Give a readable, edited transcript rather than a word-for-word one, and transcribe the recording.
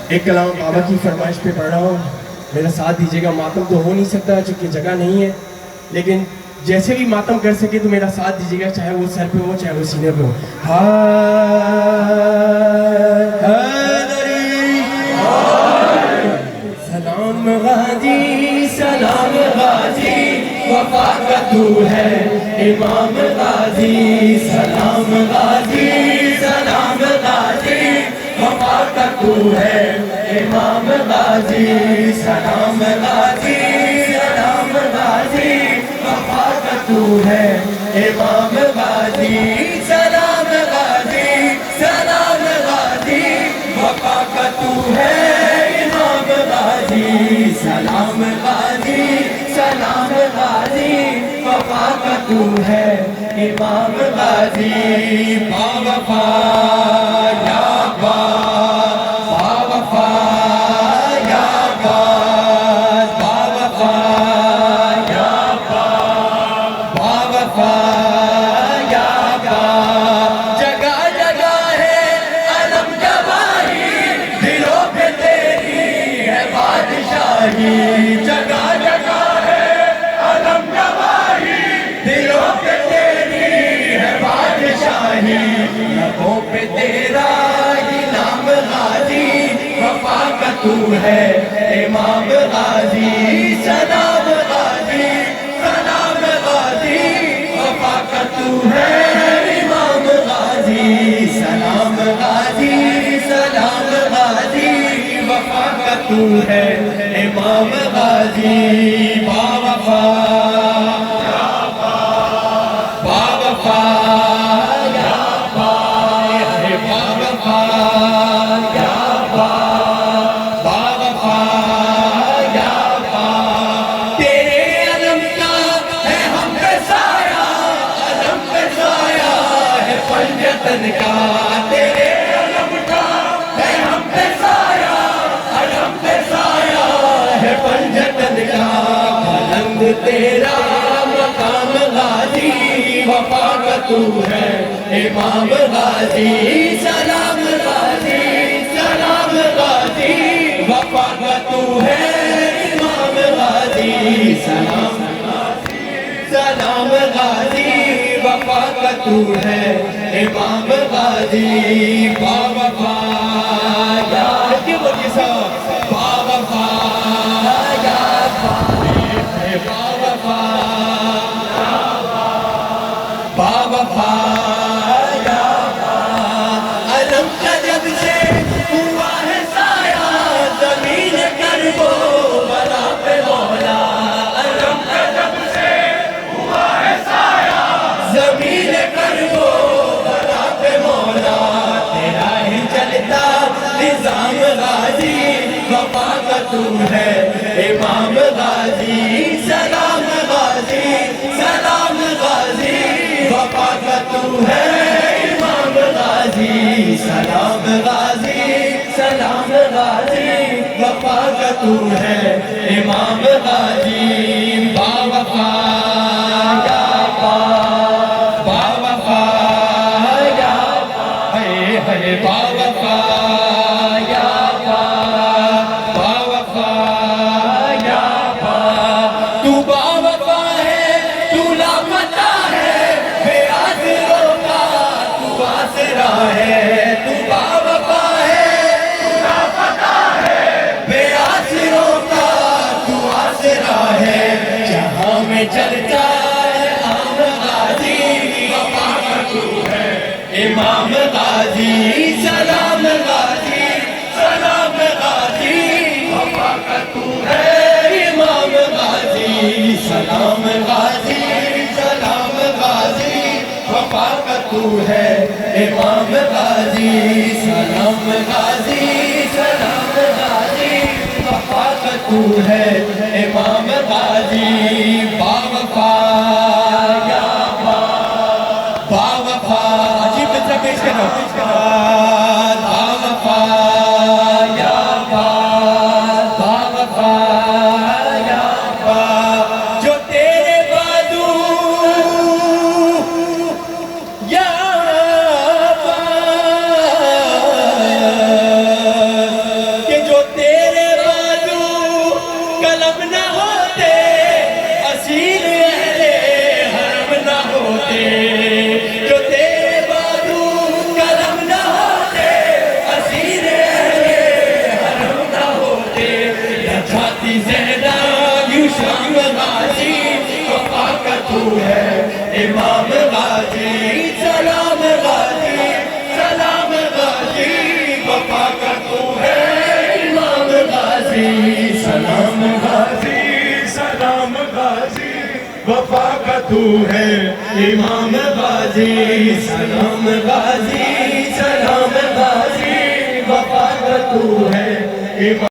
ایک کلام بابا کی فرمائش پہ پڑھ رہا ہوں، میرا ساتھ دیجیے گا. ماتم تو ہو نہیں سکتا چونکہ جگہ نہیں ہے، لیکن جیسے بھی ماتم کر سکے تو میرا ساتھ دیجیے گا، چاہے وہ سر پہ ہو چاہے وہ سینے پہ ہو. سلام غازی سلام غازی وفا کا تو ہے امام غازی. سلام غازی سلام غازی وفا کا تو ہے امام غازی. سلام غازی سلام غازی وفا کا تو ہے امام غازی. سلام غازی سلام غازی وفا کا تو ہے امام غازی. سلام غازی سلام غازی وفا کا تو ہے امام غازی. باوفا یا باوفا یا باوفا یا باوفا یا جگہ جگہ ہے علم گواہی، دلوں پہ تیری ہے بادشاہی. جگہ جگہ ہے علم گواہی، دلوں پہ تیری ہے بادشاہی. لبوں پہ تیرا ہی نام غازی، وفا کا تو ہے امام غازی. سلام غازی سلام غازی وفا کا تو ہے امام غازی. سلام غازی سلام غازی وفا کا تو ہے امام غازی. باوفا باوفا یا باوفا یا باوفا یا تیرے علم کا ہے ہم پہ سایہ، علم پہ سایہ ہے پنجتن کا. تیرے علم کا ہے ہم پہ سایہ، علم پہ سایہ ہے پنجتن کا. بلند تیرا مقام غازی، وفا کا تو ہے امام غازی. سلام غازی سلام غازی وفا کا تو ہے امام غازی. سلام سلام غازی وفا کا تو ہے امام غازی. باوفا یا بولیے صاحب باوفا یا باوفا باوفا یا علم کا جب سے ہوا ہے سایہ، زمین کربو بلا پہ مولا. علم کا جب سے ہوا ہے سایہ، زمین کربو بلا پہ مولا. تیرا ہی چلتا نظام غازی، وفا کا تو ہے امام غازی. سلام غازی سلام غازی وفا کا تو ہے امام غازی. سلام غازی سلام غازی وفا کا تو ہے امام غازی. باوفا یا باوفا یا ہے باوفا یا باوفا یا تو باوفا ہے، تو لاپتہ ہے، بے آسروں کا تو آسرا ہے. تو باوفا ہے، تو لاپتہ ہے، بے آسروں کا تو آسرا ہے. جہاں میں چلتا ہے عام غازی، وفا کا تو ہے امام غازی. سلام غازی سلام غازی وفا کا تو ہے امام غازی. سلام غازی سلام غازی وفا کا تو ہے امام غازی. سلام غازی سلام غازی وفا کا تو ہے امام غازی. باوفا یا باوفا عجیب مطلب پیش کرو. باوفا یا باوفا یا جو تیرے بازو یا تو ہے امام غازی سلام غازی سلام غازی وفا کا تو ہے امام غازی سلام غازی سلام غازی وفا کا تو ہے امام غازی سلام غازی سلام غازی وفا کا تو ہے امام